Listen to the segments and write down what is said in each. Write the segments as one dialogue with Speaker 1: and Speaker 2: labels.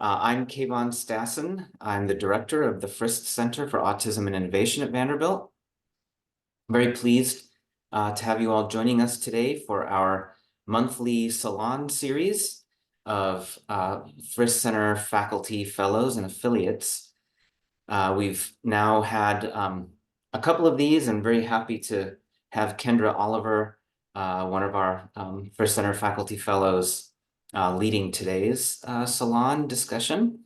Speaker 1: I'm Kayvon Stassen. I'm the director of the Frist Center for Autism and Innovation at Vanderbilt. I'm very pleased to have you all joining us today for our monthly Salon series of Frist Center faculty, fellows, and affiliates. We've now had a couple of these, and very happy to have Kendra Oliver, one of our Frist Center faculty fellows, leading today's Salon discussion.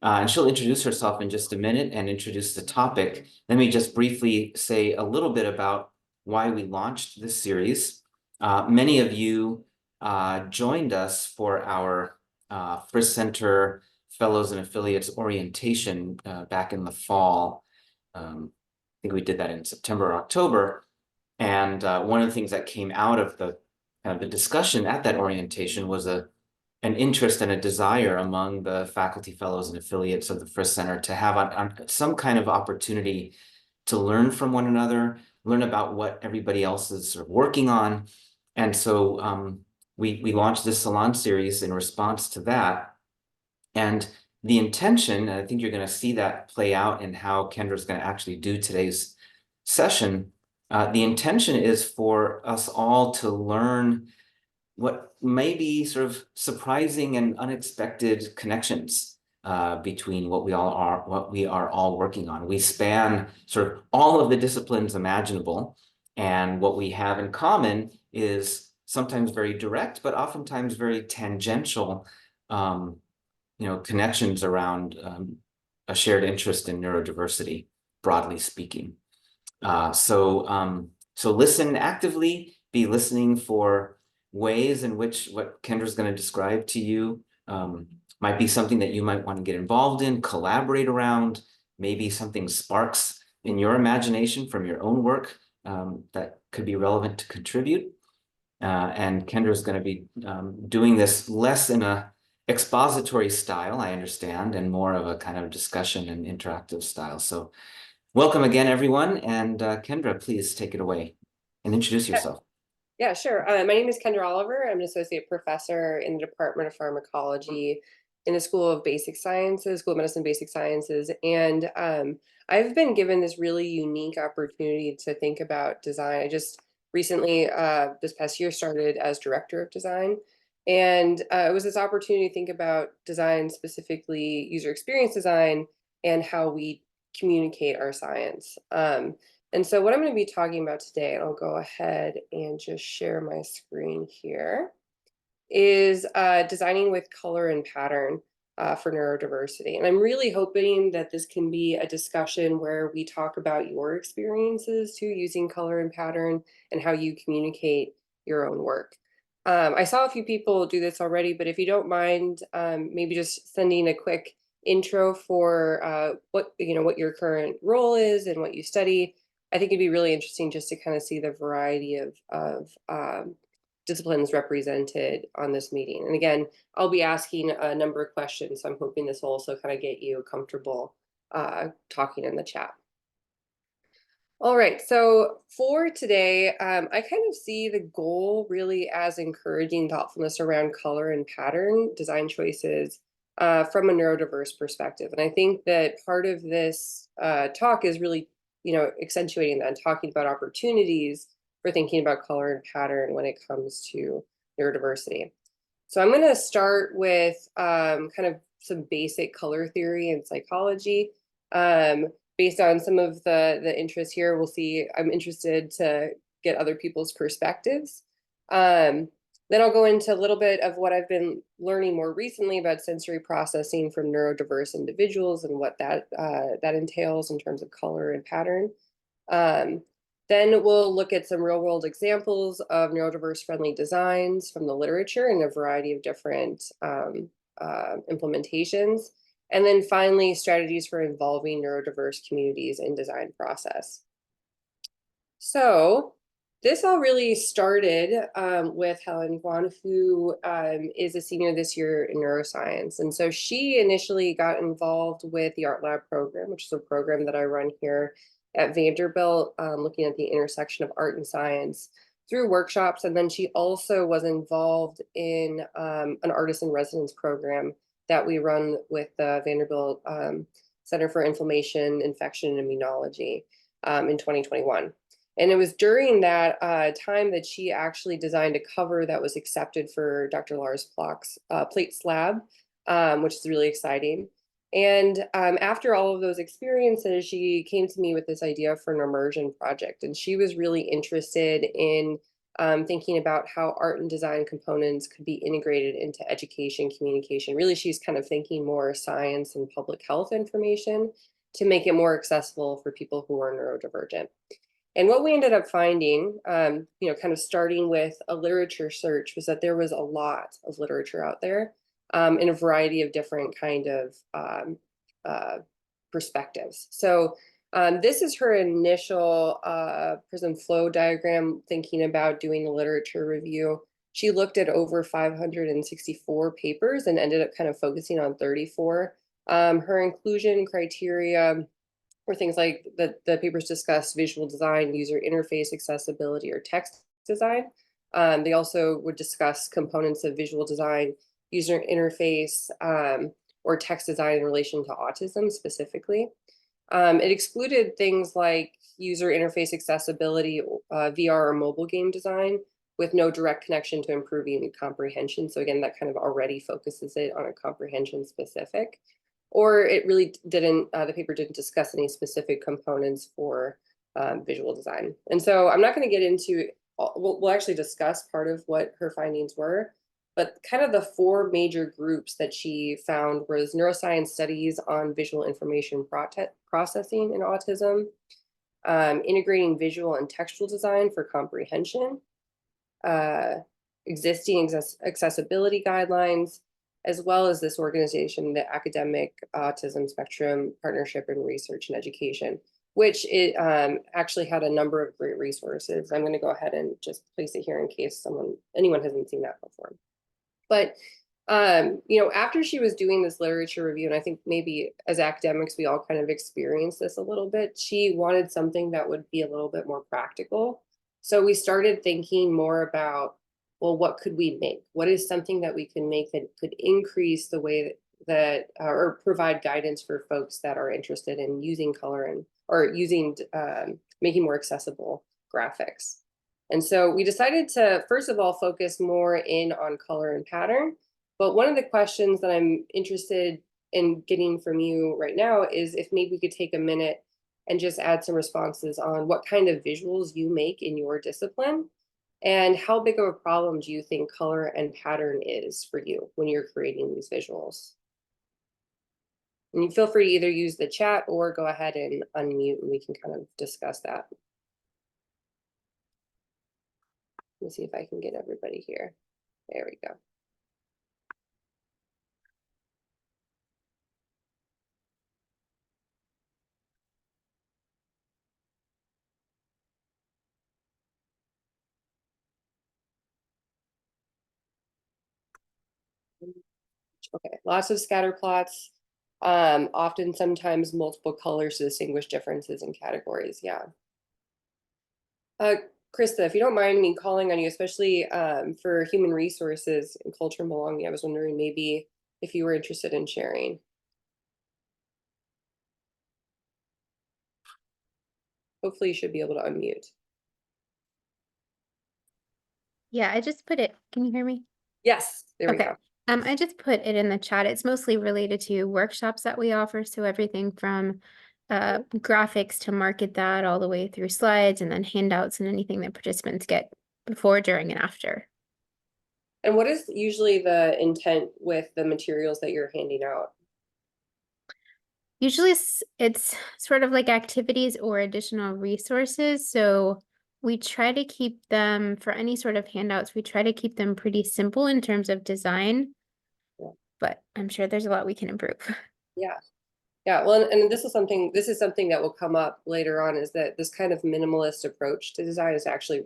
Speaker 1: And she'll introduce herself in just a minute and introduce the topic. Let me just briefly say a little bit about why we launched this series. Many of you joined us for our Frist Center Fellows and Affiliates orientation back in the fall. I think we did that in September or October. And one of the things that came out of the discussion at that orientation was an interest and a desire among the faculty, fellows, and affiliates of the Frist Center to have some kind of opportunity to learn from one another, learn about what everybody else is sort of working on. And so we launched this Salon series in response to that. And the intention, and I think you're going to see that play out in how Kendra's going to actually do today's session. The intention is for us all to learn what may be sort of surprising and unexpected connections between what we are all working on. We span sort of all of the disciplines imaginable, and what we have in common is sometimes very direct, but oftentimes very tangential, connections around a shared interest in neurodiversity, broadly speaking. So listen actively, be listening for ways in which what Kendra's going to describe to you might be something that you might want to get involved in, collaborate around, maybe something sparks in your imagination from your own work that could be relevant to contribute. And Kendra's going to be doing this less in a expository style, I understand, and more of a kind of discussion and interactive style. So welcome again, everyone. And Kendra, please take it away and introduce yourself.
Speaker 2: Yeah, sure. My name is Kendra Oliver. I'm an associate professor in the Department of Pharmacology in the School of Basic Sciences, School of Medicine Basic Sciences. And I've been given this really unique opportunity to think about design. I just recently, this past year, started as director of design. And it was this opportunity to think about design, specifically user experience design, and how we communicate our science. And so what I'm going to be talking about today, and I'll go ahead and just share my screen here, is designing with color and pattern for neurodiversity. And I'm really hoping that this can be a discussion where we talk about your experiences too, using color and pattern and how you communicate your own work. I saw a few people do this already, but if you don't mind, maybe just sending a quick intro for what your current role is and what you study. I think it'd be really interesting just to kind of see the variety of disciplines represented on this meeting. And again, I'll be asking a number of questions, so I'm hoping this will also kind of get you comfortable talking in the chat. All right, so for today, I kind of see the goal really as encouraging thoughtfulness around color and pattern design choices from a neurodiverse perspective. And I think that part of this talk is really accentuating that and talking about opportunities for thinking about color and pattern when it comes to neurodiversity. So I'm going to start with kind of some basic color theory and psychology. Based on some of the interests here, we'll see. I'm interested to get other people's perspectives. Then I'll go into a little bit of what I've been learning more recently about sensory processing from neurodiverse individuals and what that entails in terms of color and pattern. Then we'll look at some real-world examples of neurodiverse-friendly designs from the literature in a variety of different implementations. And then finally, strategies for involving neurodiverse communities in design process. So this all really started with Helen Guan, who is a senior this year in neuroscience. And so she initially got involved with the Art Lab program, which is a program that I run here at Vanderbilt, looking at the intersection of art and science through workshops. And then she also was involved in an artist in residence program that we run with the Vanderbilt Center for Inflammation, Infection, and Immunology in 2021. And it was during that time that she actually designed a cover that was accepted for Dr. Lars Plock's plate slab, which is really exciting. And after all of those experiences, she came to me with this idea for an immersion project. And she was really interested in thinking about how art and design components could be integrated into education, communication. Really, she's kind of thinking more science and public health information to make it more accessible for people who are neurodivergent. And what we ended up finding, kind of starting with a literature search, was that there was a lot of literature out there in a variety of different kind of perspectives. So this is her initial prism flow diagram, thinking about doing a literature review. She looked at over 564 papers and ended up kind of focusing on 34. Her inclusion criteria were things like the papers discussed visual design, user interface accessibility, or text design. They also would discuss components of visual design, user interface, or text design in relation to autism specifically. It excluded things like user interface accessibility, VR or mobile game design, with no direct connection to improving comprehension. So again, that kind of already focuses it on a comprehension specific. Or it really didn't, the paper didn't discuss any specific components for visual design. And so I'm not going to get into, we'll actually discuss part of what her findings were, but kind of the four major groups that she found was neuroscience studies on visual information processing in autism, integrating visual and textual design for comprehension, existing accessibility guidelines, as well as this organization, the Academic Autism Spectrum Partnership in Research and Education, which it actually had a number of great resources. I'm going to go ahead and just place it here in case anyone hasn't seen that before. But after she was doing this literature review, and I think maybe as academics, we all kind of experienced this a little bit, she wanted something that would be a little bit more practical. So we started thinking more about, well, what could we make? What is something that we can make that could increase the way that or provide guidance for folks that are interested in using color or using making more accessible graphics. And so we decided to, first of all, focus more in on color and pattern. But one of the questions that I'm interested in getting from you right now is if maybe we could take a minute and just add some responses on what kind of visuals you make in your discipline and how big of a problem do you think color and pattern is for you when you're creating these visuals? And you feel free to either use the chat or go ahead and unmute and we can kind of discuss that. Let me see if I can get everybody here. There we go. Okay, lots of scatter plots. Often, sometimes multiple colors to distinguish differences in categories. Yeah. Krista, if you don't mind me calling on you, especially for human resources and culture and belonging, I was wondering maybe if you were interested in sharing. Hopefully you should be able to unmute.
Speaker 3: Yeah, I just put it. Can you hear me?
Speaker 2: Yes, there we
Speaker 3: Okay.
Speaker 2: go.
Speaker 3: I just put it in the chat. It's mostly related to workshops that we offer. So everything from graphics to market that all the way through slides and then handouts and anything that participants get before, during, and after.
Speaker 2: And what is usually the intent with the materials that you're handing out?
Speaker 3: Usually it's sort of like activities or additional resources. So we try to keep them, for any sort of handouts, we try to keep them pretty simple in terms of design.
Speaker 2: Yeah.
Speaker 3: But I'm sure there's a lot we can improve.
Speaker 2: Yeah. Yeah, well, and this is something that will come up later on, is that this kind of minimalist approach to design is actually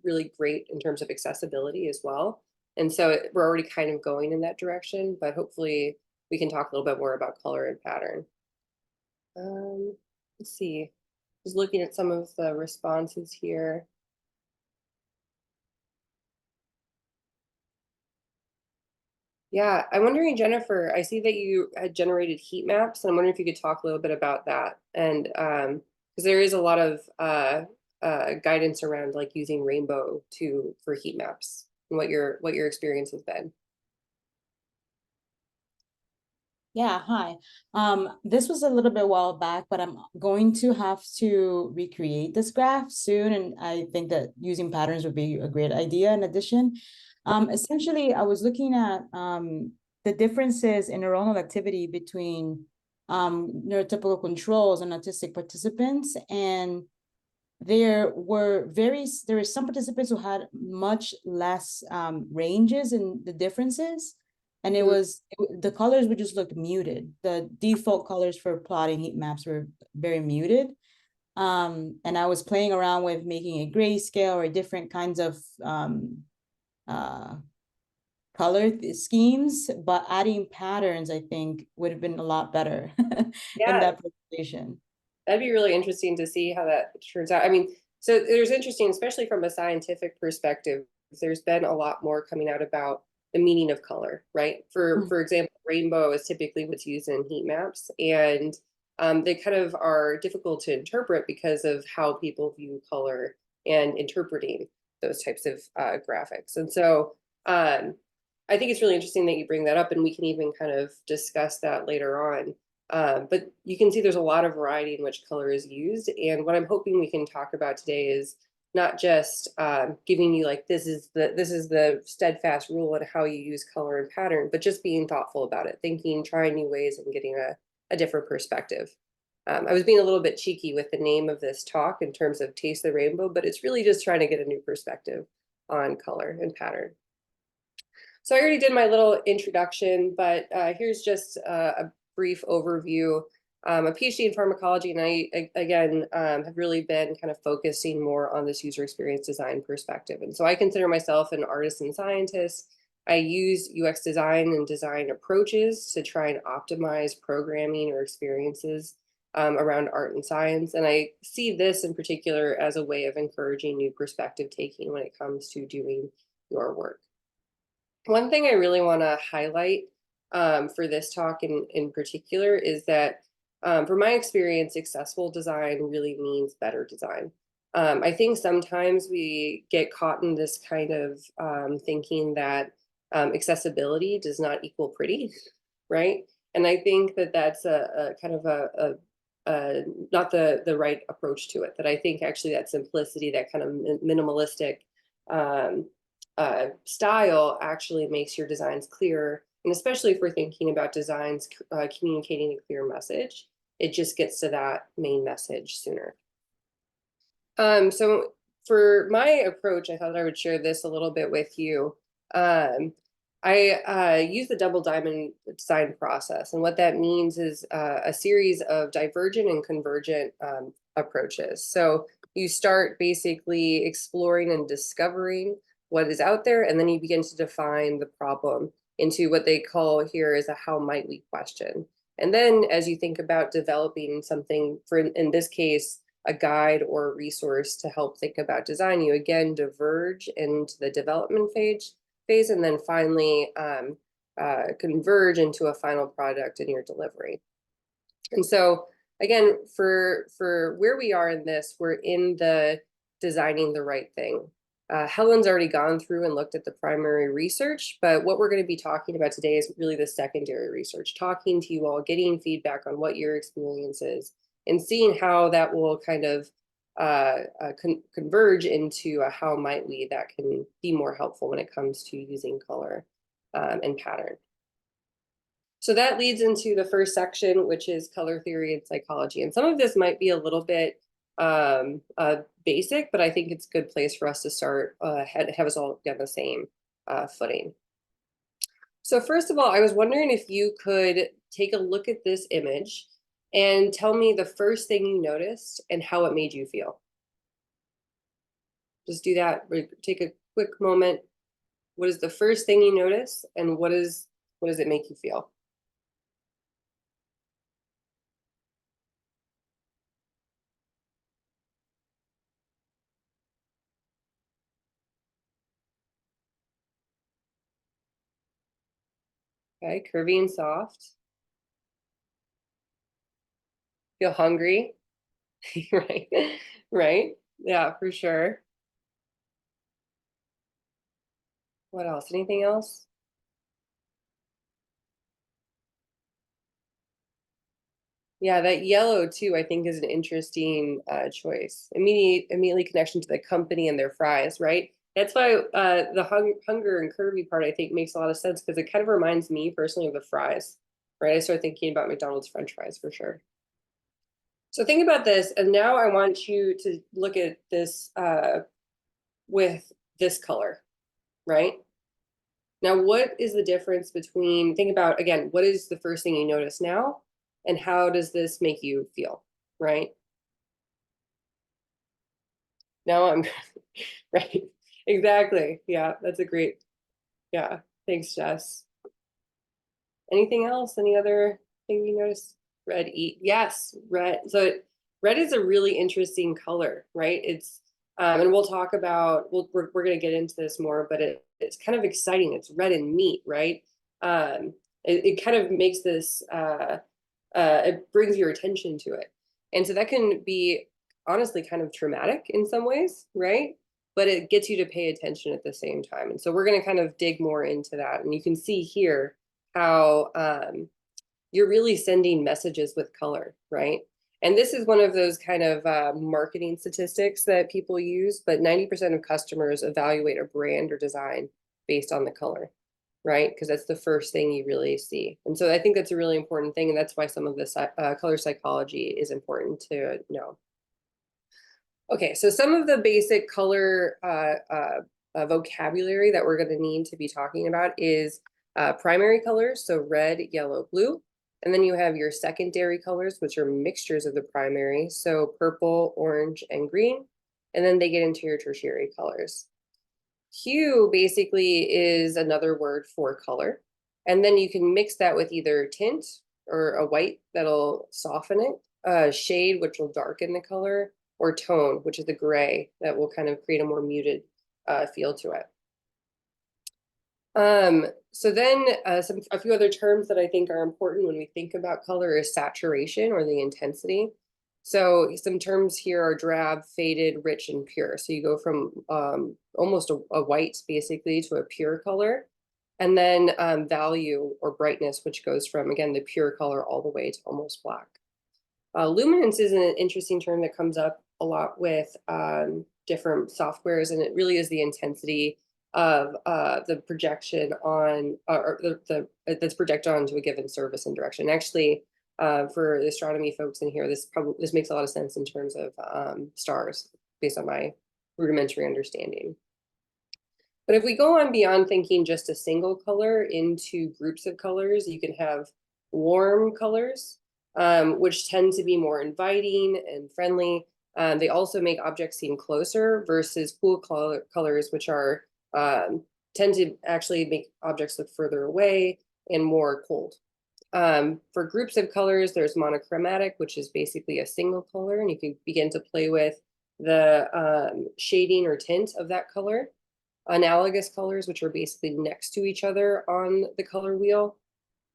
Speaker 2: really great in terms of accessibility as well. And so we're already kind of going in that direction, but hopefully we can talk a little bit more about color and pattern. Let's see, just looking at some of the responses here. Yeah, I'm wondering, Jennifer, I see that you had generated heat maps, and I'm wondering if you could talk a little bit about that. And because there is a lot of guidance around like using rainbow to for heat maps and what your experience has been.
Speaker 4: Yeah, hi. This was a little bit while back, but I'm going to have to recreate this graph soon, and I think that using patterns would be a great idea in addition. Essentially, I was looking at the differences in neuronal activity between neurotypical controls and autistic participants, and there were some participants who had much less ranges in the differences, and the colors would just look muted. The default colors for plotting heat maps were very muted. And I was playing around with making a grayscale or different kinds of uh, color schemes, but adding patterns, I think, would have been a lot better in
Speaker 2: Yeah,
Speaker 4: that presentation.
Speaker 2: that'd be really interesting to see how that turns out. I mean, so there's interesting, especially from a scientific perspective, there's been a lot more coming out about the meaning of color, right? For example, rainbow is typically what's used in heat maps, and they kind of are difficult to interpret because of how people view color and interpreting those types of graphics. And so I think it's really interesting that you bring that up, and we can even kind of discuss that later on. But you can see there's a lot of variety in which color is used. And what I'm hoping we can talk about today is not just giving you like this is the steadfast rule on how you use color and pattern, but just being thoughtful about it, thinking, trying new ways, and getting a different perspective. I was being a little bit cheeky with the name of this talk in terms of Taste the Rainbow, but it's really just trying to get a new perspective on color and pattern. So I already did my little introduction, but here's just a brief overview. A PhD in pharmacology, and I again have really been kind of focusing more on this user experience design perspective. And so I consider myself an artisan scientist. I use UX design and design approaches to try and optimize programming or experiences around art and science. And I see this in particular as a way of encouraging new perspective taking when it comes to doing your work. One thing I really want to highlight for this talk in particular is that from my experience, successful design really means better design. I think sometimes we get caught in this kind of thinking that accessibility does not equal pretty, right? And I think that that's a kind of not the right approach to it. That I think actually that simplicity, that kind of minimalistic style actually makes your designs clearer. And especially if we're thinking about designs communicating a clear message, it just gets to that main message sooner. So for my approach, I thought I would share this a little bit with you. I use the double diamond design process. And what that means is a series of divergent and convergent approaches. So you start basically exploring and discovering what is out there, and then you begin to define the problem into what they call here is a how might we question. And then as you think about developing something, for in this case, a guide or a resource to help think about design, you again diverge into the development phase, and then finally converge into a final product in your delivery. And so again, for where we are in this, we're in the designing the right thing. Helen's already gone through and looked at the primary research, but what we're going to be talking about today is really the secondary research, talking to you all, getting feedback on what your experience is, and seeing how that will kind of converge into a how might we that can be more helpful when it comes to using color and pattern. So that leads into the first section, which is color theory and psychology. And some of this might be a little bit basic, but I think it's a good place for us to start, have us all get the same footing. So first of all, I was wondering if you could take a look at this image and tell me the first thing you noticed and how it made you feel. Just do that. Take a quick moment. What is the first thing you notice, and what does it make you feel? Okay, curvy and soft. Feel hungry, right? Right? Yeah, for sure. What else? Anything else? Yeah, that yellow too, I think is an interesting choice. Immediately connection to the company and their fries, right? That's why the hunger and curvy part I think makes a lot of sense because it kind of reminds me personally of the fries, right? I started thinking about McDonald's French fries for sure. So think about this, and now I want you to look at this with this color, right? Now, what is the difference between, think about, again, what is the first thing you notice now? And how does this make you feel, right? Now I'm, right, exactly. Yeah, that's a great, yeah. Thanks, Jess. Anything else? Any other thing you notice? Red, yes, red. So red is a really interesting color, right? It's, and we'll talk about, we're going to get into this more, but it's kind of exciting. It's red and meat, right? It kind of makes this, it brings your attention to it. And so that can be honestly kind of traumatic in some ways, right? But it gets you to pay attention at the same time. And so we're going to kind of dig more into that. And you can see here how you're really sending messages with color, right? And this is one of those kind of marketing statistics that people use, but 90% of customers evaluate a brand or design based on the color, right? Because that's the first thing you really see. And so I think that's a really important thing. And that's why some of this color psychology is important to know. Okay, so some of the basic color vocabulary that we're going to need to be talking about is primary colors, so red, yellow, blue. And then you have your secondary colors, which are mixtures of the primary, so purple, orange, and green. And then they get into your tertiary colors. Hue basically is another word for color. And then you can mix that with either tint or a white that'll soften it, shade, which will darken the color, or tone, which is the gray that will kind of create a more muted feel to it. So then a few other terms that I think are important when we think about color is saturation or the intensity. So some terms here are drab, faded, rich, and pure. So you go from almost a white basically to a pure color. And then value or brightness, which goes from, again, the pure color all the way to almost black. Luminance is an interesting term that comes up a lot with different softwares, and it really is the intensity of the projection on, or that's projected onto a given surface and direction. Actually, for the astronomy folks in here, this makes a lot of sense in terms of stars, based on my rudimentary understanding. But if we go on beyond thinking just a single color into groups of colors, you can have warm colors, which tend to be more inviting and friendly. They also make objects seem closer versus cool colors, which are tend to actually make objects look further away and more cold. For groups of colors, there's monochromatic, which is basically a single color, and you can begin to play with the shading or tint of that color. Analogous colors, which are basically next to each other on the color wheel.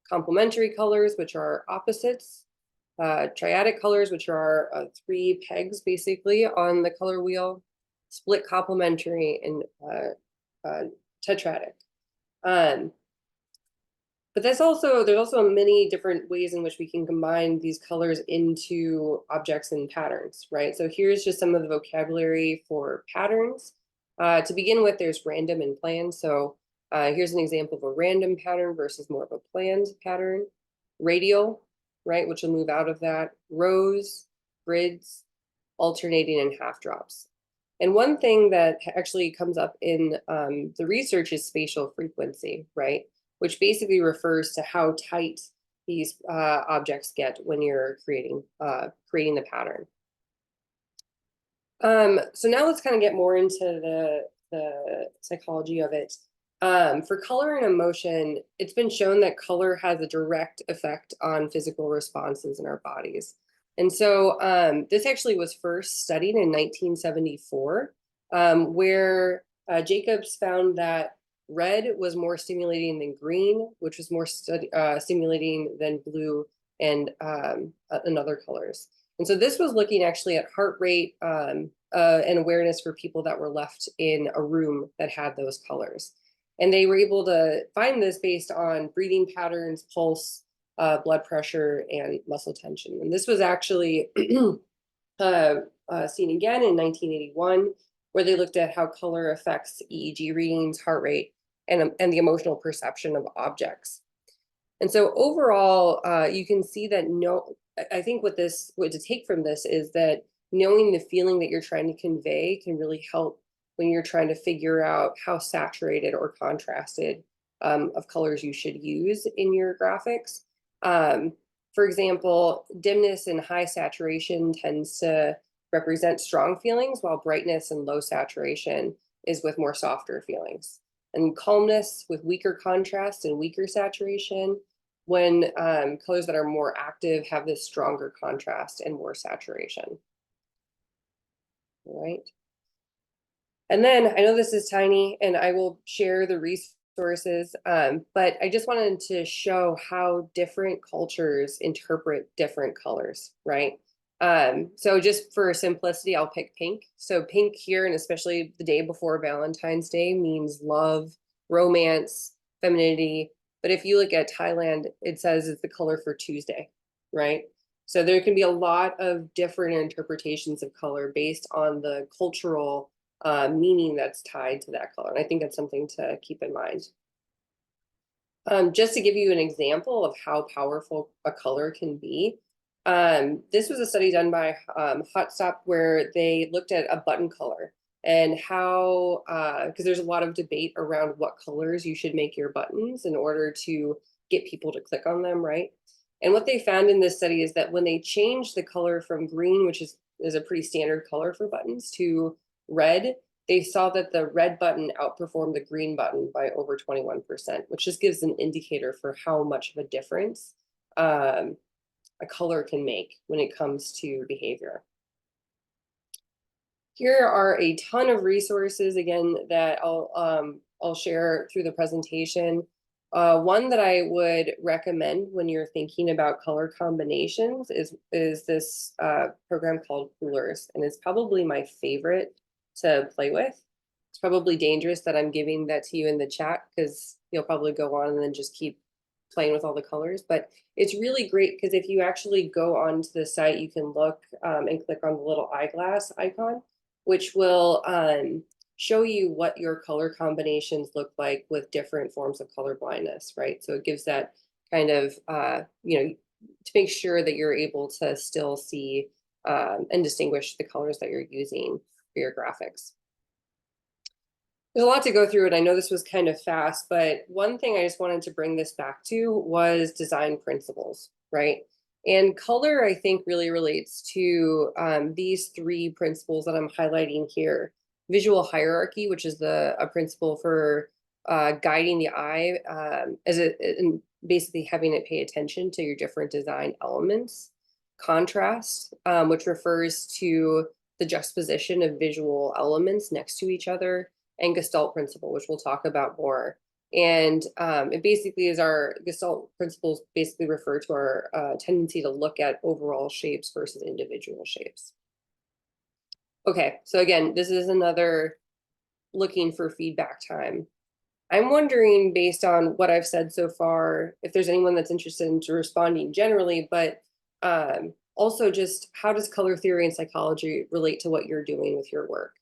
Speaker 2: Complementary colors, which are opposites. Triadic colors, which are 3 pegs basically on the color wheel. Split complementary and tetradic. But there's also many different ways in which we can combine these colors into objects and patterns, right? So here's just some of the vocabulary for patterns. To begin with, there's random and planned. So here's an example of a random pattern versus more of a planned pattern. Radial, right, which will move out of that. Rows, grids, alternating, and half drops. And one thing that actually comes up in the research is spatial frequency, right? Which basically refers to how tight these objects get when you're creating the pattern. So now let's kind of get more into the psychology of it. For color and emotion, it's been shown that color has a direct effect on physical responses in our bodies. And so this actually was first studied in 1974, where Jacobs found that red was more stimulating than green, which was more stimulating than blue and other colors. And so this was looking actually at heart rate and awareness for people that were left in a room that had those colors. And they were able to find this based on breathing patterns, pulse, blood pressure, and muscle tension. And this was actually seen again in 1981, where they looked at how color affects EEG readings, heart rate, and the emotional perception of objects. And so overall, you can see that I think what to take from this is that knowing the feeling that you're trying to convey can really help when you're trying to figure out how saturated or contrasted of colors you should use in your graphics. For example, dimness and high saturation tends to represent strong feelings, while brightness and low saturation is with more softer feelings. And calmness with weaker contrast and weaker saturation, when colors that are more active have this stronger contrast and more saturation. All right. And then I know this is tiny and I will share the resources, but I just wanted to show how different cultures interpret different colors, right? So just for simplicity, I'll pick pink. So pink here, and especially the day before Valentine's Day, means love, romance, femininity. But if you look at Thailand, it says it's the color for Tuesday, right? So there can be a lot of different interpretations of color based on the cultural meaning that's tied to that color. And I think that's something to keep in mind. Just to give you an example of how powerful a color can be, this was a study done by Hotstop where they looked at a button color and how, because there's a lot of debate around what colors you should make your buttons in order to get people to click on them, right? And what they found in this study is that when they changed the color from green, which is a pretty standard color for buttons, to red, they saw that the red button outperformed the green button by over 21%, which just gives an indicator for how much of a difference a color can make when it comes to behavior. Here are a ton of resources, again, that I'll share through the presentation. One that I would recommend when you're thinking about color combinations is this program called Coolers, and it's probably my favorite to play with. It's probably dangerous that I'm giving that to you in the chat because you'll probably go on and then just keep playing with all the colors, but it's really great because if you actually go onto the site, you can look and click on the little eyeglass icon, which will show you what your color combinations look like with different forms of color blindness, right? So it gives that kind of, to make sure that you're able to still see and distinguish the colors that you're using for your graphics. There's a lot to go through, and I know this was kind of fast, but one thing I just wanted to bring this back to was design principles, right? And color, I think, really relates to these three principles that I'm highlighting here. Visual hierarchy, which is a principle for guiding the eye and basically having it pay attention to your different design elements. Contrast, which refers to the juxtaposition of visual elements next to each other, and Gestalt principle, which we'll talk about more. And it basically is our Gestalt principles basically refer to our tendency to look at overall shapes versus individual shapes. Okay, so again, this is another looking for feedback time. I'm wondering, based on what I've said so far, if there's anyone that's interested in responding generally, but also just how does color theory and psychology relate to what you're doing with your work?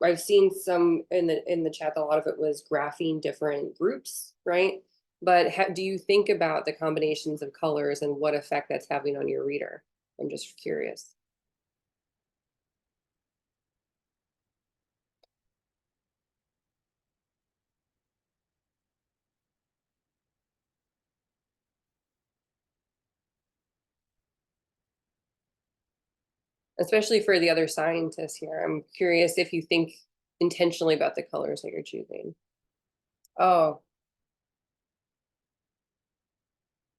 Speaker 2: I've seen some in the chat, a lot of it was graphing different groups, right? But do you think about the combinations of colors and what effect that's having on your reader? I'm just curious. Especially for the other scientists here, I'm curious if you think intentionally about the colors that you're choosing. Oh,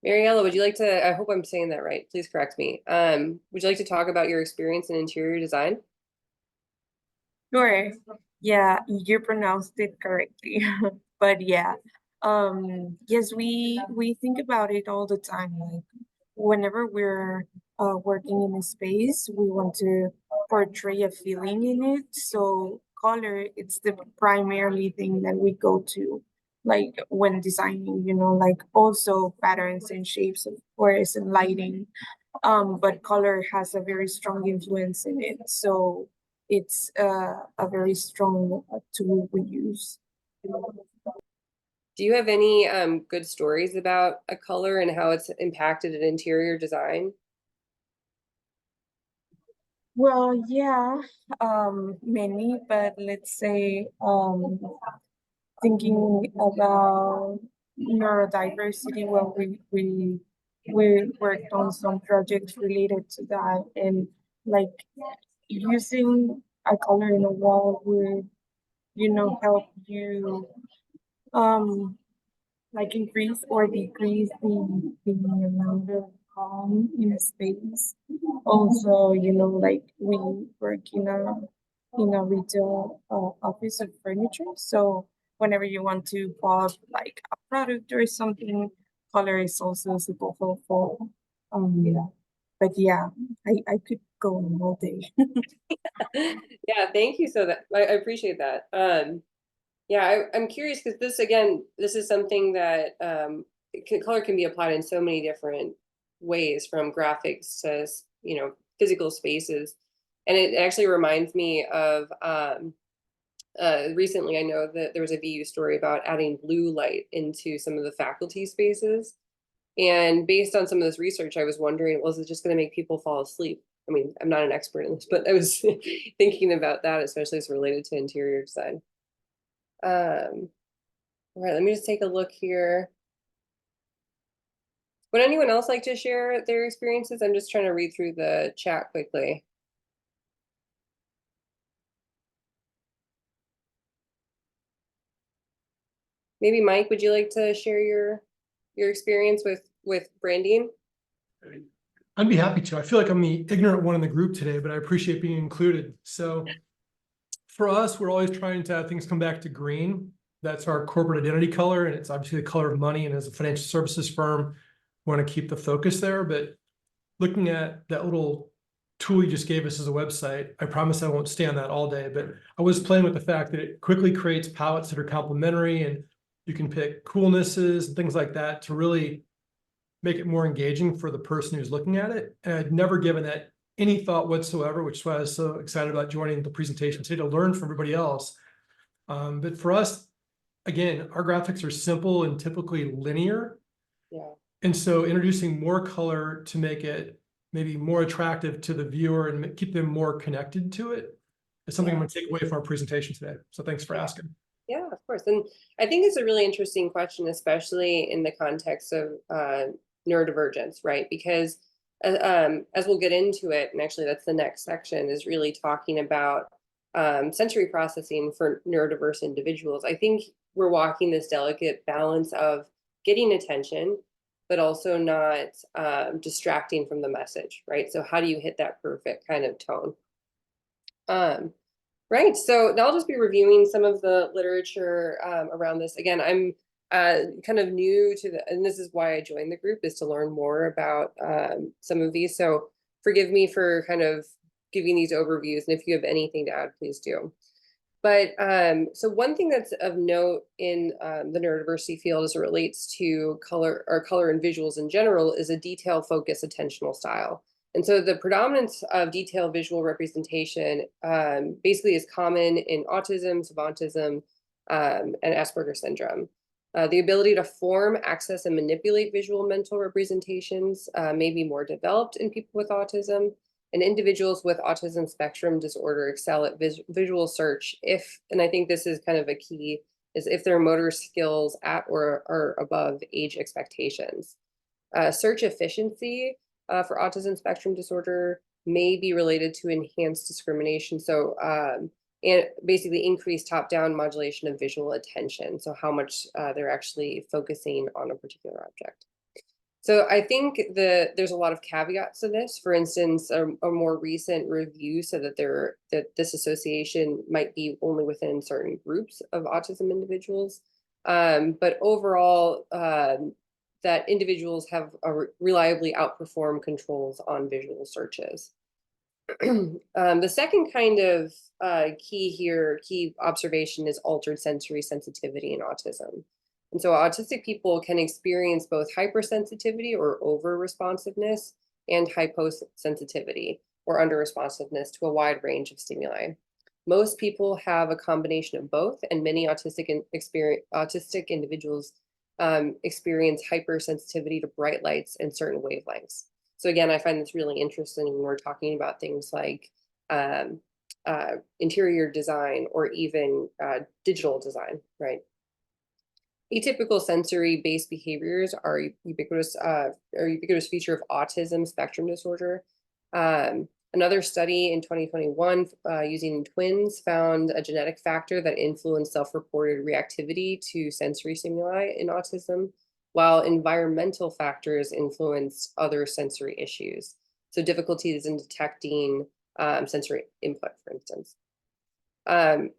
Speaker 2: Mariella, would you like to, I hope I'm saying that right, please correct me. Would you like to talk about your experience in interior design?
Speaker 5: Sure. Yeah, you pronounced it correctly. But yeah, yes, we think about it all the time. Like whenever we're working in a space, we want to portray a feeling in it. So color, it's the primarily thing that we go to, like when designing, like also patterns and shapes, of course, and lighting. But color has a very strong influence in it. So it's a very strong tool we use.
Speaker 2: Do you have any good stories about a color and how it's impacted an interior design?
Speaker 5: Well, yeah, many, but let's say thinking about neurodiversity, well, we worked on some projects related to that, and like using a color in a wall would, help you like increase or decrease the amount of calm in a space. Also, like we work in a retail office of furniture. So whenever you want to pop like a product or something, color is also super helpful. But yeah, I could go on all day.
Speaker 2: Yeah, thank you. So that I appreciate that. Yeah, I'm curious because this is something that color can be applied in so many different ways, from graphics to physical spaces, and it actually reminds me of recently. I know that there was a VU story about adding blue light into some of the faculty spaces, and based on some of this research, I was wondering, was it just going to make people fall asleep? I mean, I'm not an expert in this, but I was thinking about that, especially as related to interior design. All right, let me just take a look here. Would anyone else like to share their experiences? I'm just trying to read through the chat quickly. Maybe Mike, would you like to share your experience with branding?
Speaker 6: I'd be happy to. I feel like I'm the ignorant one in the group today, but I appreciate being included. So for us, we're always trying to have things come back to green. That's our corporate identity color, and it's obviously the color of money. And as a financial services firm, we want to keep the focus there. But looking at that little tool you just gave us as a website, I promise I won't stay on that all day, but I was playing with the fact that it quickly creates palettes that are complementary, and you can pick coolnesses and things like that to really make it more engaging for the person who's looking at it. And I'd never given that any thought whatsoever, which is why I was so excited about joining the presentation today to learn from everybody else. But for us, again, our graphics are simple and typically linear.
Speaker 2: Yeah.
Speaker 6: And so introducing more color to make it maybe more attractive to the viewer and keep them more connected to it is something I'm going to take away from our presentation today. So thanks for asking.
Speaker 2: Yeah, of course. And I think it's a really interesting question, especially in the context of neurodivergence, right? Because as we'll get into it, and actually that's the next section, is really talking about sensory processing for neurodiverse individuals. I think we're walking this delicate balance of getting attention, but also not distracting from the message, right? So how do you hit that perfect kind of tone? Right, so now I'll just be reviewing some of the literature around this. Again, I'm kind of new to and this is why I joined the group, is to learn more about some of these. So forgive me for kind of giving these overviews, and if you have anything to add, please do. But so one thing that's of note in the neurodiversity field as it relates to color and visuals in general is a detail-focused attentional style. And so the predominance of detailed visual representation basically is common in autism, savantism, and Asperger's syndrome. The ability to form, access, and manipulate visual mental representations may be more developed in people with autism. And individuals with autism spectrum disorder excel at visual search if, and I think this is kind of a key, is if their motor skills at or are above age expectations. Search efficiency for autism spectrum disorder may be related to enhanced discrimination. So, and basically increased top-down modulation of visual attention. So how much they're actually focusing on a particular object. So I think there's a lot of caveats to this. For instance, a more recent review said that this association might be only within certain groups of autism individuals. But overall, that individuals have reliably outperformed controls on visual searches. The second kind of key observation is altered sensory sensitivity in autism. And so autistic people can experience both hypersensitivity or over responsiveness and hyposensitivity or under responsiveness to a wide range of stimuli. Most people have a combination of both, and many autistic individuals experience hypersensitivity to bright lights and certain wavelengths. So again, I find this really interesting when we're talking about things like interior design or even digital design, right? Atypical sensory-based behaviors are ubiquitous feature of autism spectrum disorder. Another study in 2021 using twins found a genetic factor that influenced self-reported reactivity to sensory stimuli in autism, while environmental factors influence other sensory issues. So difficulties in detecting sensory input, for instance.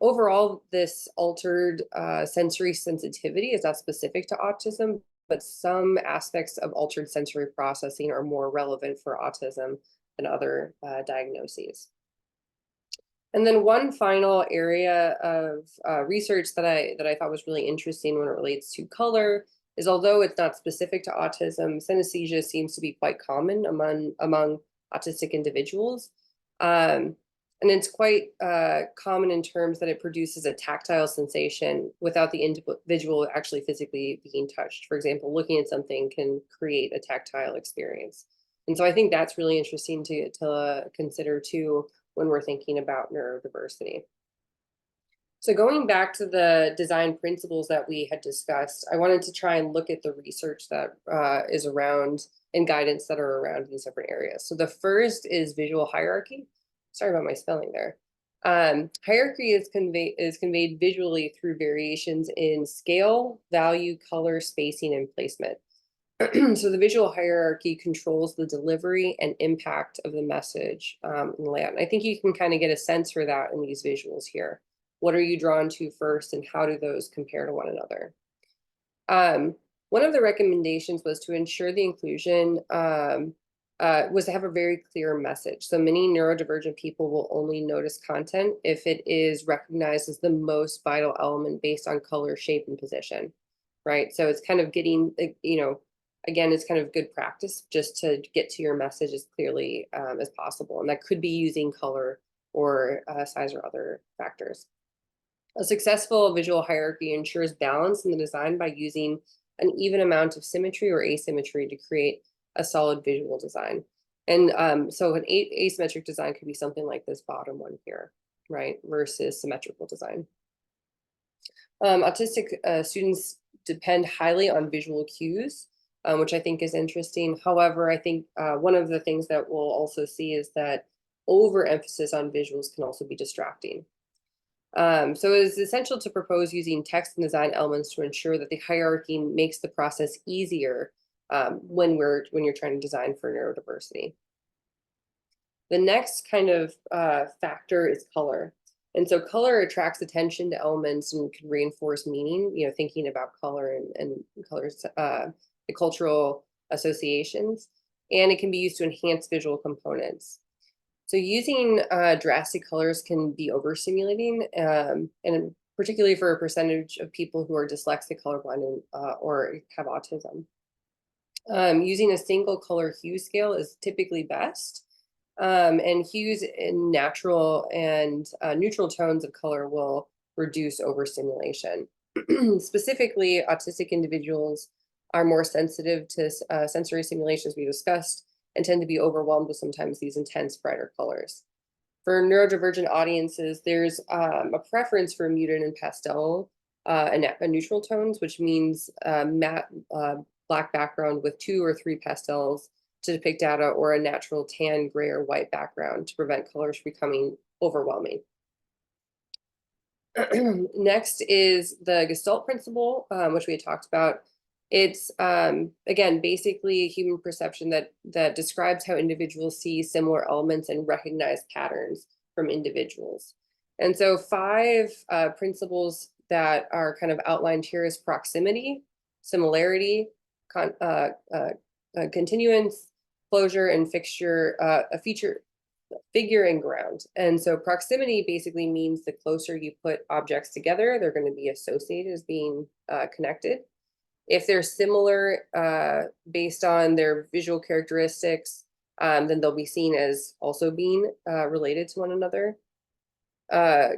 Speaker 2: Overall, this altered sensory sensitivity is not specific to autism, but some aspects of altered sensory processing are more relevant for autism than other diagnoses. And then one final area of research that I thought was really interesting when it relates to color is, although it's not specific to autism, synesthesia seems to be quite common among autistic individuals. And it's quite common in terms that it produces a tactile sensation without the individual actually physically being touched. For example, looking at something can create a tactile experience. And so I think that's really interesting to consider too when we're thinking about neurodiversity. So going back to the design principles that we had discussed, I wanted to try and look at the research that is around and guidance that are around these different areas. So the first is visual hierarchy. Sorry about my spelling there. Hierarchy is conveyed visually through variations in scale, value, color, spacing, and placement. So the visual hierarchy controls the delivery and impact of the message in the layout. And I think you can kind of get a sense for that in these visuals here. What are you drawn to first, and how do those compare to one another? One of the recommendations was to ensure the inclusion was to have a very clear message. So many neurodivergent people will only notice content if it is recognized as the most vital element based on color, shape, and position, right? So it's kind of getting, again, it's kind of good practice just to get to your message as clearly as possible. And that could be using color or size or other factors. A successful visual hierarchy ensures balance in the design by using an even amount of symmetry or asymmetry to create a solid visual design. And so an asymmetric design could be something like this bottom one here, right, versus symmetrical design. Autistic students depend highly on visual cues, which I think is interesting. However, I think one of the things that we'll also see is that overemphasis on visuals can also be distracting. So it is essential to propose using text and design elements to ensure that the hierarchy makes the process easier when you're trying to design for neurodiversity. The next kind of factor is color. And so color attracts attention to elements and can reinforce meaning, thinking about color and colors, the cultural associations, and it can be used to enhance visual components. So using drastic colors can be overstimulating, and particularly for a percentage of people who are dyslexic, colorblind, or have autism. Using a single color hue scale is typically best, and hues in natural and neutral tones of color will reduce overstimulation. Specifically, autistic individuals are more sensitive to sensory stimulations we discussed, and tend to be overwhelmed with sometimes these intense brighter colors. For neurodivergent audiences, there's a preference for muted and pastel and neutral tones, which means matte black background with 2 or 3 pastels to depict data, or a natural tan, gray, or white background to prevent colors becoming overwhelming. Next is the Gestalt principle, which we had talked about. It's again basically human perception that describes how individuals see similar elements and recognize patterns from individuals. And so 5 principles that are kind of outlined here is proximity, similarity, continuance, closure, and figure and ground. And so proximity basically means the closer you put objects together, they're going to be associated as being connected. If they're similar based on their visual characteristics, then they'll be seen as also being related to one another.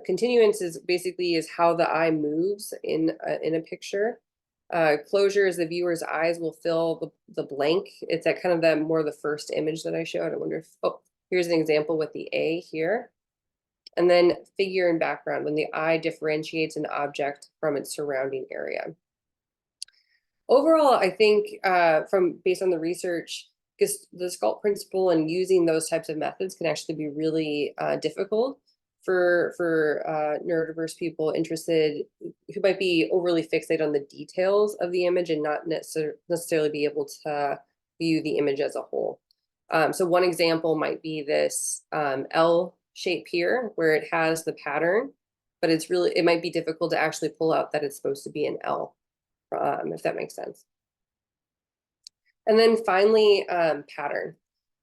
Speaker 2: Continuance is basically how the eye moves in a picture. Closure is the viewer's eyes will fill the blank. It's at kind of the first image that I showed. I wonder if, oh, here's an example with the A here. And then figure and background, when the eye differentiates an object from its surrounding area. Overall, I think based on the research, because the sculpt principle and using those types of methods can actually be really difficult for neurodiverse people interested who might be overly fixated on the details of the image and not necessarily be able to view the image as a whole. So one example might be this L shape here, where it has the pattern, but it might be difficult to actually pull out that it's supposed to be an L. If that makes sense. And then finally, pattern.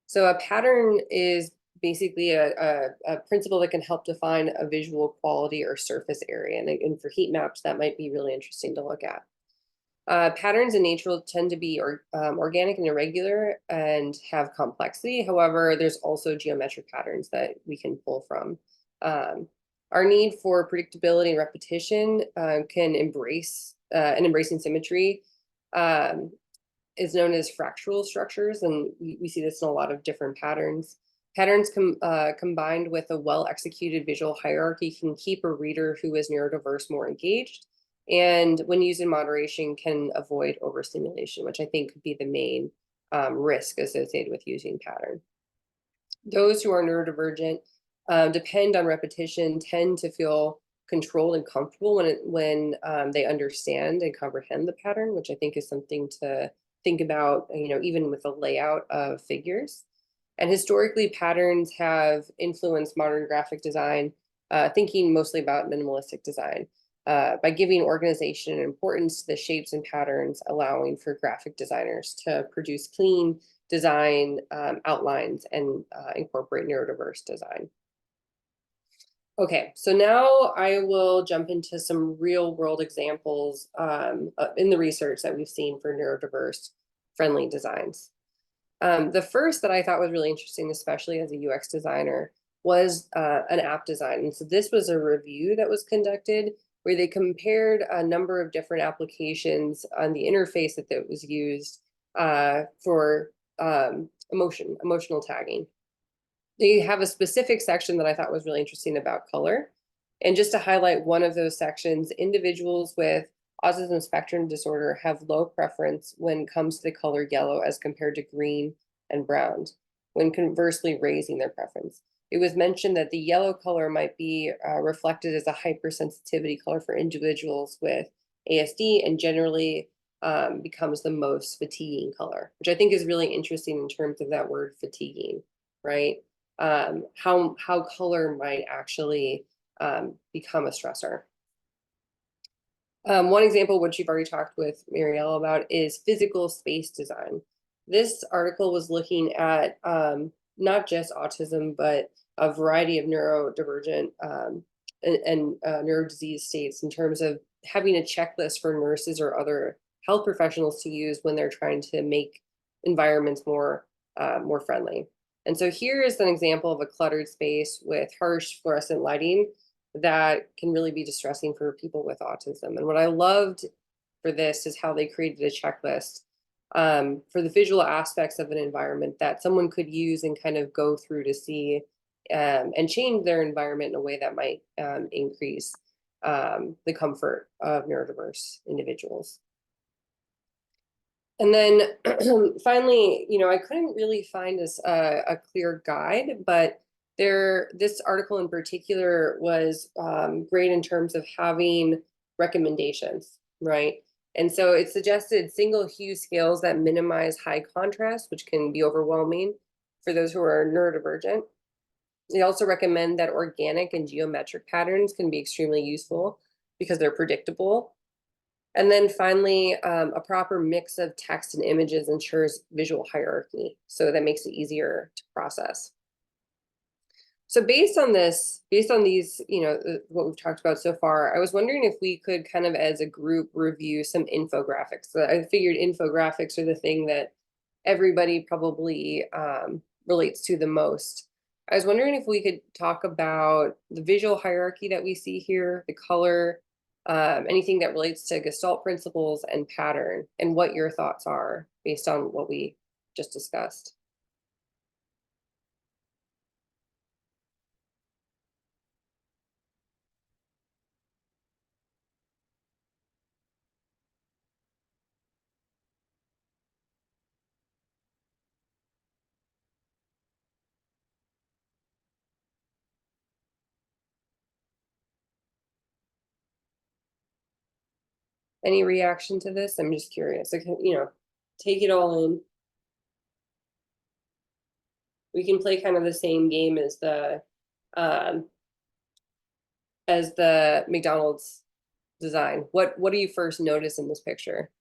Speaker 2: So a pattern is basically a principle that can help define a visual quality or surface area. And for heat maps, that might be really interesting to look at. Patterns in nature tend to be organic and irregular and have complexity. However, there's also geometric patterns that we can pull from. Our need for predictability and repetition can embracing symmetry is known as fractal structures, and we see this in a lot of different patterns. Patterns combined with a well-executed visual hierarchy can keep a reader who is neurodiverse more engaged, and when used in moderation can avoid overstimulation, which I think could be the main risk associated with using pattern. Those who are neurodivergent depend on repetition, tend to feel controlled and comfortable when they understand and comprehend the pattern, which I think is something to think about, even with the layout of figures. And historically, patterns have influenced modern graphic design, thinking mostly about minimalistic design, by giving organization and importance to the shapes and patterns, allowing for graphic designers to produce clean design outlines and incorporate neurodiverse design. Okay, so now I will jump into some real world examples in the research that we've seen for neurodiverse friendly designs. The first that I thought was really interesting, especially as a UX designer, was an app design. And so this was a review that was conducted where they compared a number of different applications on the interface that was used for emotional tagging. They have a specific section that I thought was really interesting about color. And just to highlight one of those sections, individuals with autism spectrum disorder have low preference when it comes to the color yellow as compared to green and brown, when conversely raising their preference. It was mentioned that the yellow color might be reflected as a hypersensitivity color for individuals with ASD and generally becomes the most fatiguing color, which I think is really interesting in terms of that word fatiguing, right? How color might actually become a stressor. One example, which you've already talked with Mariella about, is physical space design. This article was looking at not just autism, but a variety of neurodivergent and neurodisease states in terms of having a checklist for nurses or other health professionals to use when they're trying to make environments more friendly. And so here is an example of a cluttered space with harsh fluorescent lighting that can really be distressing for people with autism. And what I loved for this is how they created a checklist for the visual aspects of an environment that someone could use and kind of go through to see and change their environment in a way that might increase the comfort of neurodiverse individuals. And then finally, I couldn't really find a clear guide, but this article in particular was great in terms of having recommendations, right? And so it suggested single hue scales that minimize high contrast, which can be overwhelming for those who are neurodivergent. They also recommend that organic and geometric patterns can be extremely useful because they're predictable. And then finally, a proper mix of text and images ensures visual hierarchy. So that makes it easier to process. So based on this, based on these, what we've talked about so far, I was wondering if we could kind of as a group review some infographics. So I figured infographics are the thing that everybody probably relates to the most. I was wondering if we could talk about the visual hierarchy that we see here, the color, anything that relates to Gestalt principles and pattern, and what your thoughts are based on what we just discussed. Any reaction to this? I'm just curious. I can, take it all in. We can play kind of the same game as the McDonald's design. What do you first notice in this picture?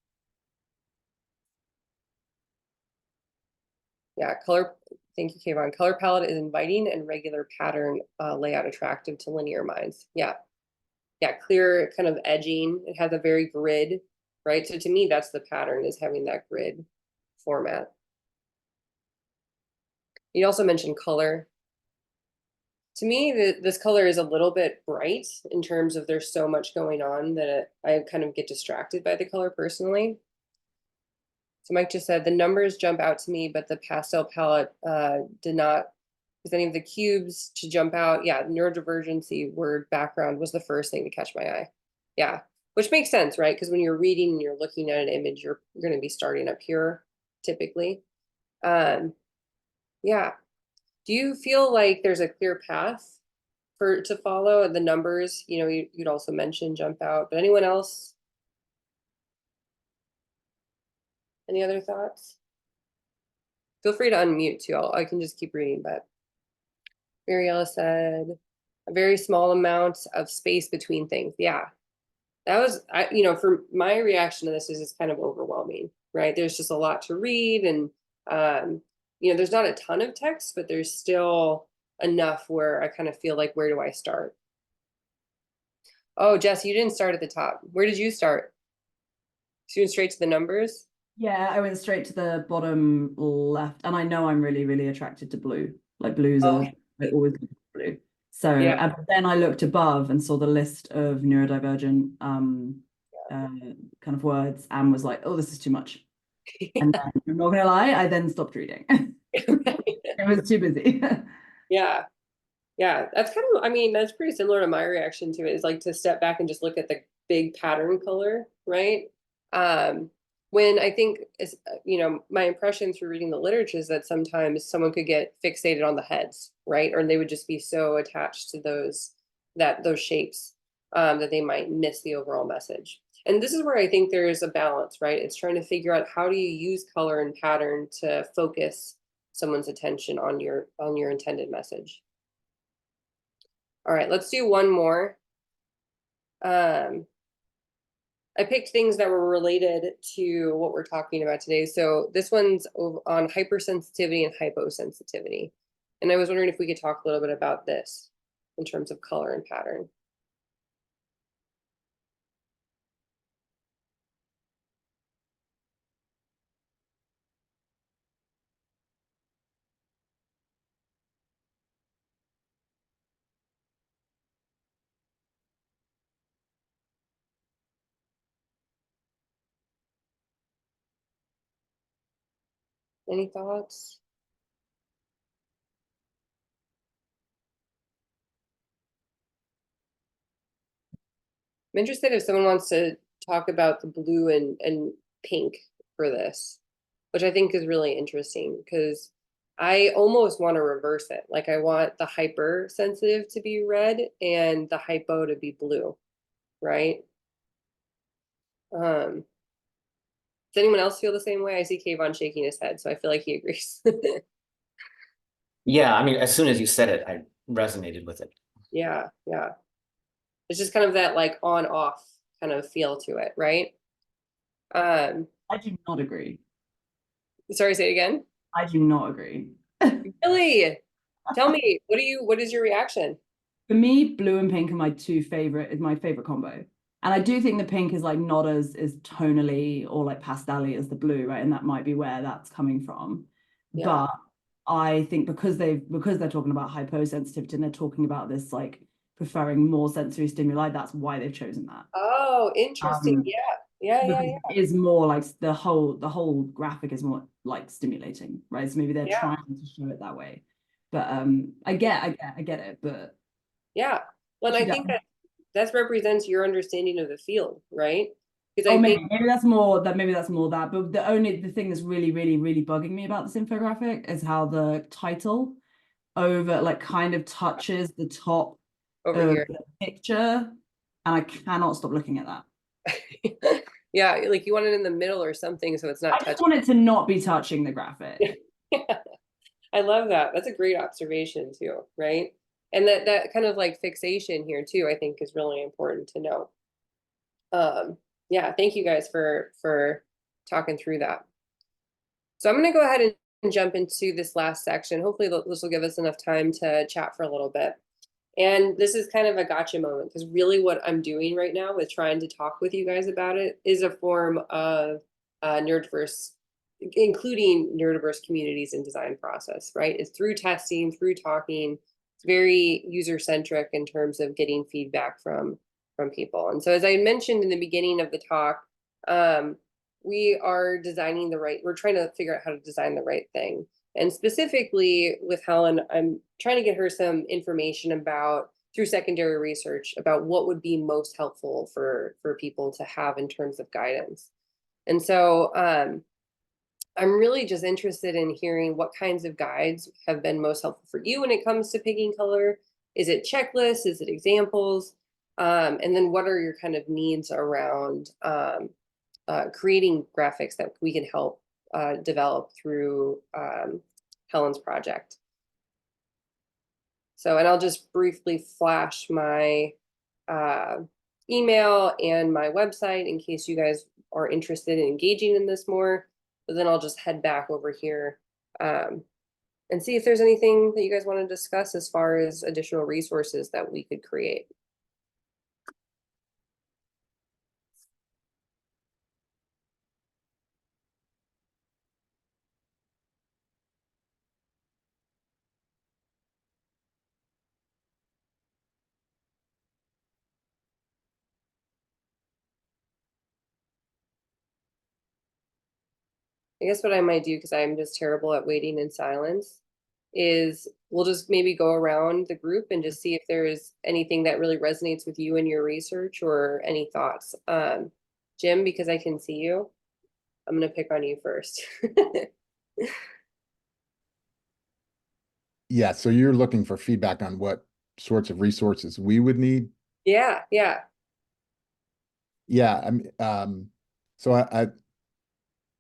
Speaker 2: Yeah, color. Thank you, Kayvon. Color palette is inviting and regular pattern layout attractive to linear minds. Yeah. Yeah, clear kind of edging. It has a very grid, right? So to me, that's the pattern, is having that grid format. You also mentioned color. To me, this color is a little bit bright in terms of there's so much going on that I kind of get distracted by the color personally. So Mike just said the numbers jump out to me, but the pastel palette did not. With any of the cubes to jump out, yeah, neurodivergency word background was the first thing to catch my eye. Yeah, which makes sense, right? Because when you're reading and you're looking at an image, you're going to be starting up here typically. Yeah. Do you feel like there's a clear path to follow? The numbers, you'd also mention jump out, but anyone else? Any other thoughts? Feel free to unmute too. I can just keep reading, but Mariella said a very small amount of space between things. Yeah, that was, for my reaction to this is it's kind of overwhelming, right? There's just a lot to read, and there's not a ton of text, but there's still enough where I kind of feel like, where do I start? Oh, Jess, you didn't start at the top. Where did you start? So you went straight to the numbers?
Speaker 7: Yeah, I went straight to the bottom left, and I know I'm really, really attracted to blue. Like blues are, I always look at blue. So
Speaker 2: Yeah.
Speaker 7: but then I looked above and saw the list of neurodivergent kind of words and was like, oh, this is too much. And then, I'm not gonna lie, I then stopped reading. It was too busy.
Speaker 2: Yeah. Yeah, that's kind of, that's pretty similar to my reaction to it, is like to step back and just look at the big pattern color, right? When I think, my impression through reading the literature is that sometimes someone could get fixated on the heads, right? Or they would just be so attached to those shapes that they might miss the overall message. And this is where I think there is a balance, right? It's trying to figure out, how do you use color and pattern to focus someone's attention on your intended message. All right, let's do one more. I picked things that were related to what we're talking about today. So this one's on hypersensitivity and hyposensitivity. And I was wondering if we could talk a little bit about this in terms of color and pattern. Any thoughts? I'm interested if someone wants to talk about the blue and pink for this, which I think is really interesting, because I almost want to reverse it. Like, I want the hypersensitive to be red and the hypo to be blue, right? Does anyone else feel the same way? I see Kayvon shaking his head, so I feel like he agrees.
Speaker 1: Yeah, I mean, as soon as you said it, I resonated with it.
Speaker 2: Yeah, yeah. It's just kind of that like on off kind of feel to it, right? Um,
Speaker 7: I do not agree.
Speaker 2: sorry, say it again.
Speaker 7: I do not agree.
Speaker 2: Really? Tell me, what is your reaction?
Speaker 7: For me, blue and pink are my my favorite combo. And I do think the pink is like not as tonally or like pastel-y as the blue, right? And that might be where that's coming from.
Speaker 2: Yeah.
Speaker 7: But I think because they're talking about hyposensitivity and they're talking about this like preferring more sensory stimuli, that's why they've chosen that.
Speaker 2: Oh, interesting. Yeah.
Speaker 7: Because it is more like the whole graphic is more like stimulating, right? So maybe they're
Speaker 2: Yeah.
Speaker 7: trying to show it that way. But I get it, but
Speaker 2: Yeah. Well, and I think that represents your understanding of the field, right? Because I think
Speaker 7: maybe that's more that. But the thing that's really, really, really bugging me about this infographic is how the title over like kind of touches the top
Speaker 2: over
Speaker 7: of
Speaker 2: here.
Speaker 7: the picture, and I cannot stop looking at that.
Speaker 2: Yeah, like you want it in the middle or something so it's not
Speaker 7: I just
Speaker 2: touching.
Speaker 7: want it to not be touching the graphic.
Speaker 2: Yeah. I love that. That's a great observation too, right? And that kind of like fixation here too, I think is really important to know. Yeah, thank you guys for talking through that. So I'm going to go ahead and jump into this last section. Hopefully this will give us enough time to chat for a little bit. And this is kind of a gotcha moment because really what I'm doing right now with trying to talk with you guys about it is a form of neurodiverse, including neurodiverse communities in design process, right? It's through testing, through talking. It's very user-centric in terms of getting feedback from people. And so as I mentioned in the beginning of the talk, we are designing we're trying to figure out how to design the right thing. And specifically with Helen, I'm trying to get her some information about through secondary research about what would be most helpful for people to have in terms of guidance. And so I'm really just interested in hearing what kinds of guides have been most helpful for you when it comes to picking color. Is it checklists? Is it examples? And then what are your kind of needs around creating graphics that we can help develop through Helen's project. So, and I'll just briefly flash my email and my website in case you guys are interested in engaging in this more. But then I'll just head back over here and see if there's anything that you guys want to discuss as far as additional resources that we could create. I guess what I might do, because I'm just terrible at waiting in silence, is we'll just maybe go around the group and just see if there's anything that really resonates with you in your research or any thoughts. Jim, because I can see you, I'm going to pick on you first.
Speaker 8: Yeah, so you're looking for feedback on what sorts of resources we would need?
Speaker 2: Yeah.
Speaker 8: Yeah, I mean, so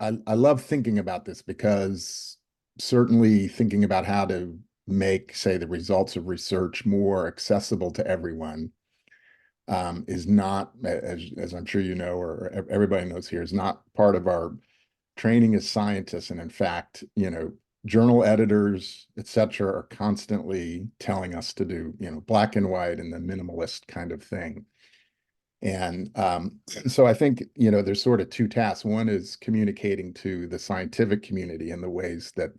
Speaker 8: I love thinking about this because certainly thinking about how to make, say, the results of research more accessible to everyone is not, as I'm sure you know, or everybody knows here, is not part of our training as scientists. And in fact, journal editors, et cetera, are constantly telling us to do, black and white and the minimalist kind of thing. And so I think, there's sort of two tasks. One is communicating to the scientific community in the ways that,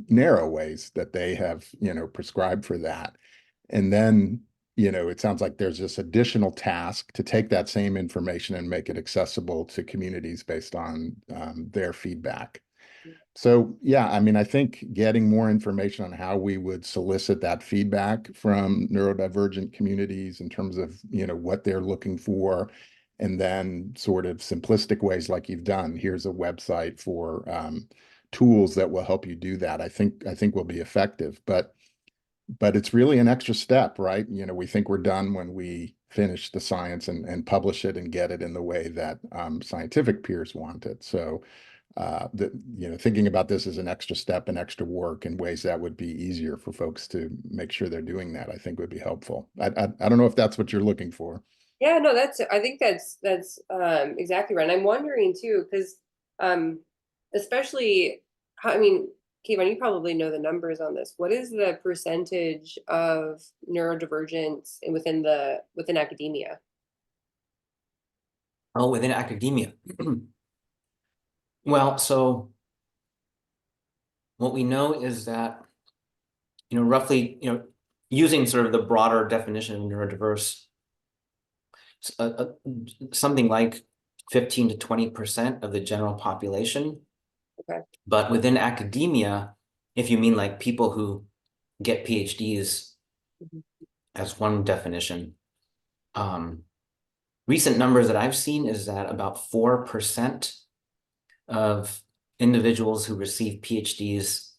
Speaker 8: narrow ways that they have, prescribed for that. And then, it sounds like there's this additional task to take that same information and make it accessible to communities based on their feedback. So, yeah, I mean, I think getting more information on how we would solicit that feedback from neurodivergent communities in terms of, what they're looking for, and then sort of simplistic ways like you've done. Here's a website for tools that will help you do that. I think will be effective, but it's really an extra step, right? We think we're done when we finish the science and publish it and get it in the way that scientific peers want it. So thinking about this as an extra step and extra work in ways that would be easier for folks to make sure they're doing that, I think would be helpful. I don't know if that's what you're looking for.
Speaker 2: Yeah, no, I think that's exactly right. And I'm wondering too, because especially I mean, Kayvon, you probably know the numbers on this. What is the percentage of neurodivergence within academia?
Speaker 1: Oh, within academia. Well, so what we know is that, roughly, using sort of the broader definition of neurodiverse, something like 15 to 20% of the general population.
Speaker 2: Okay.
Speaker 1: But within academia, if you mean like people who get PhDs as one definition, recent numbers that I've seen is that about 4% of individuals who receive PhDs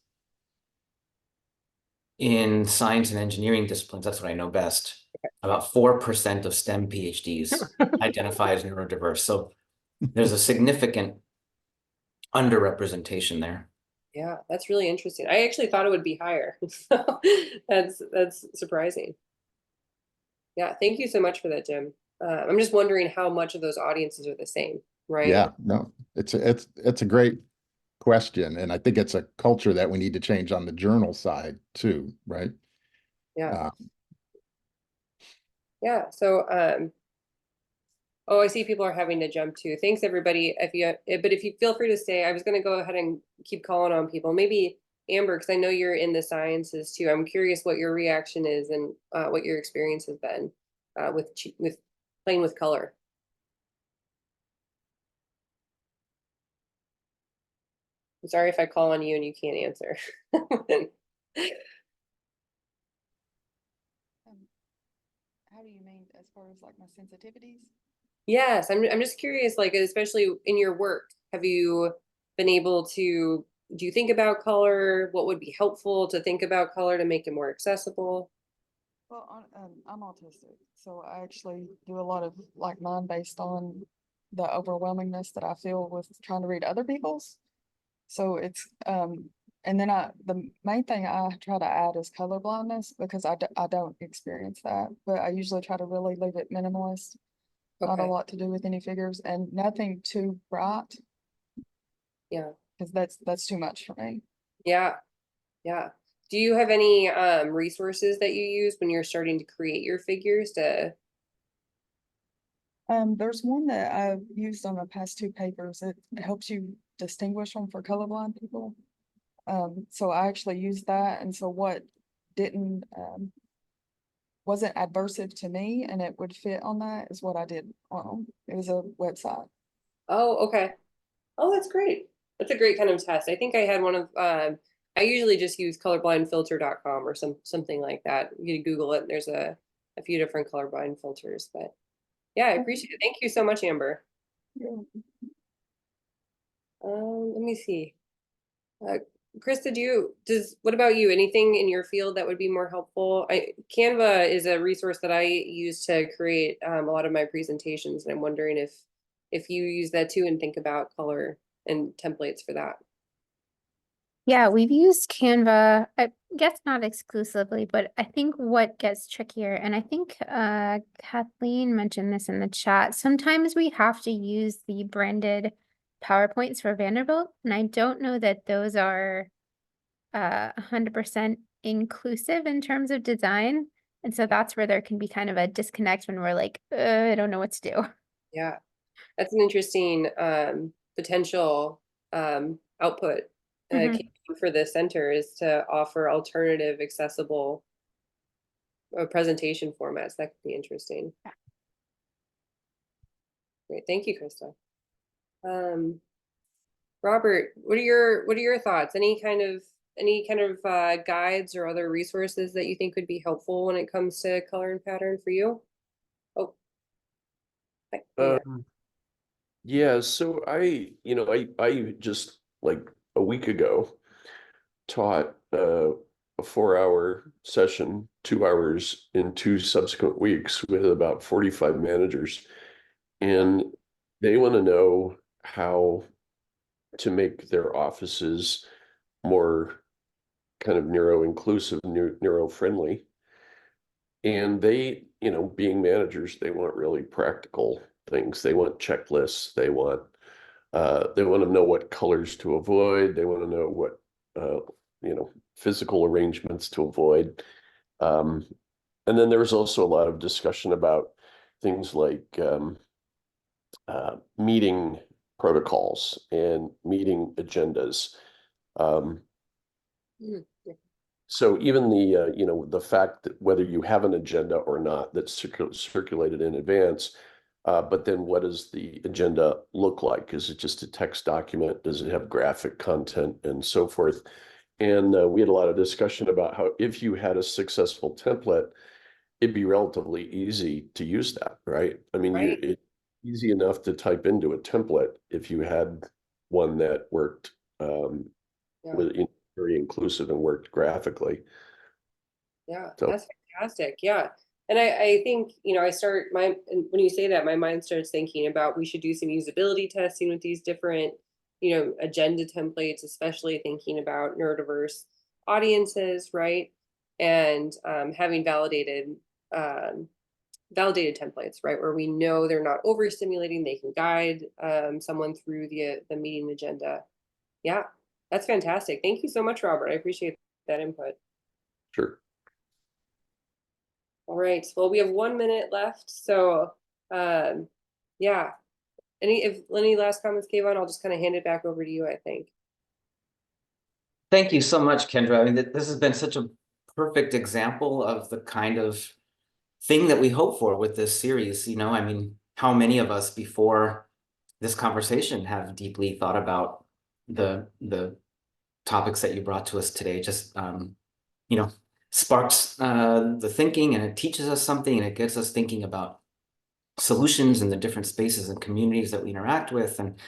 Speaker 1: in science and engineering disciplines, that's what I know best, about 4% of STEM PhDs identify as neurodiverse. So there's a significant underrepresentation there.
Speaker 2: Yeah, that's really interesting. I actually thought it would be higher. So that's surprising. Yeah, thank you so much for that, Jim. I'm just wondering how much of those audiences are the same, right?
Speaker 8: Yeah, no, it's a great question, and I think it's a culture that we need to change on the journal side too, right?
Speaker 2: Yeah. Yeah. So, oh, I see people are having to jump too. Thanks, everybody. But if you feel free to stay, I was going to go ahead and keep calling on people. Maybe Amber, because I know you're in the sciences too. I'm curious what your reaction is and what your experience has been with playing with color. I'm sorry if I call on you and you can't answer.
Speaker 9: How do you mean as far as like my sensitivities?
Speaker 2: Yes, I'm just curious, like especially in your work, have you been able to do you think about color? What would be helpful to think about color to make it more accessible?
Speaker 9: Well, I'm autistic, so I actually do a lot of like mine based on the overwhelmingness that I feel with trying to read other people's. So it's and then the main thing I try to add is color blindness because I don't experience that, but I usually try to really leave it minimalist. Not a
Speaker 2: Okay.
Speaker 9: lot to do with any figures and nothing too bright
Speaker 2: Yeah.
Speaker 9: because that's too much for me.
Speaker 2: Yeah. Yeah. Do you have any resources that you use when you're starting to create your figures to
Speaker 9: There's one that I've used on the past two papers. It helps you distinguish them for colorblind people. So I actually used that, and so what didn't wasn't adversive to me, and it would fit on that is what I did. It was a website.
Speaker 2: Oh, okay. Oh, that's great. That's a great kind of test. I think I had one of I usually just use colorblindfilter.com or something like that. You can Google it. There's a few different colorblind filters, but yeah, I appreciate it. Thank you so much, Amber.
Speaker 9: Yeah.
Speaker 2: Let me see. Krista, what about you? Anything in your field that would be more helpful? Canva is a resource that I use to create a lot of my presentations, and I'm wondering if you use that too and think about color and templates for that.
Speaker 3: Yeah, we've used Canva, I guess not exclusively, but I think what gets trickier, and I think Kathleen mentioned this in the chat, sometimes we have to use the branded PowerPoints for Vanderbilt, and I don't know that those are 100% inclusive in terms of design. And so that's where there can be kind of a disconnect when we're like, I don't know what to do.
Speaker 2: Yeah, that's an interesting potential output for the center is to offer alternative accessible presentation formats. That could be interesting.
Speaker 3: Yeah.
Speaker 2: Great, thank you, Krista. Robert, what are your thoughts? Any kind of guides or other resources that you think would be helpful when it comes to color and pattern for you? Oh,
Speaker 10: yeah, so I just like a week ago taught a a 4-hour session, 2 hours in 2 subsequent weeks with about 45 managers. And they want to know how to make their offices more kind of neuro-inclusive, neuro-friendly. And they, being managers, they want really practical things. They want checklists. They want to know what colors to avoid. They want to know what, physical arrangements to avoid. And then there was also a lot of discussion about things like meeting protocols and meeting agendas. So even the fact that whether you have an agenda or not that's circulated in advance, but then what does the agenda look like? Is it just a text document? Does it have graphic content and so forth? And we had a lot of discussion about how if you had a successful template, it'd be relatively easy to use that, right? I mean,
Speaker 2: Right.
Speaker 10: it's easy enough to type into a template if you had one that worked with very inclusive and worked graphically.
Speaker 2: Yeah,
Speaker 10: So
Speaker 2: that's fantastic. Yeah. And I think, when you say that, my mind starts thinking about we should do some usability testing with these different, agenda templates, especially thinking about neurodiverse audiences, right? And having validated templates, right? Where we know they're not overstimulating, they can guide someone through the meeting agenda. Yeah, that's fantastic. Thank you so much, Robert. I appreciate that input.
Speaker 10: sure.
Speaker 2: All right, well, we have 1 minute left, so yeah. Any last comments, Kayvon? I'll just kind of hand it back over to you, I think.
Speaker 1: Thank you so much, Kendra. I mean, this has been such a perfect example of the kind of thing that we hope for with this series. I mean, how many of us before this conversation have deeply thought about the topics that you brought to us today? Just sparks the thinking, and it teaches us something, and it gets us thinking about solutions in the different spaces and communities that we interact with, and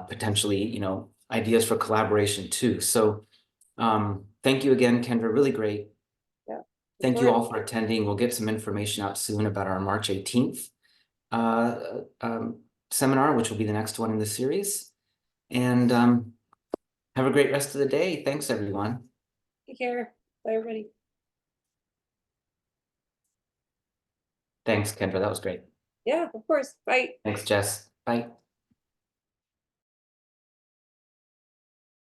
Speaker 1: potentially, ideas for collaboration too. So thank you again, Kendra, really great.
Speaker 2: Yeah.
Speaker 1: Thank you all for attending. We'll get some information out soon about our March 18th seminar, which will be the next one in the series. And have a great rest of the day. Thanks, everyone.
Speaker 2: Take care. Bye, everybody.
Speaker 1: Thanks, Kendra. That was great.
Speaker 2: Yeah, of course. Bye.
Speaker 1: Thanks, Jess. Bye.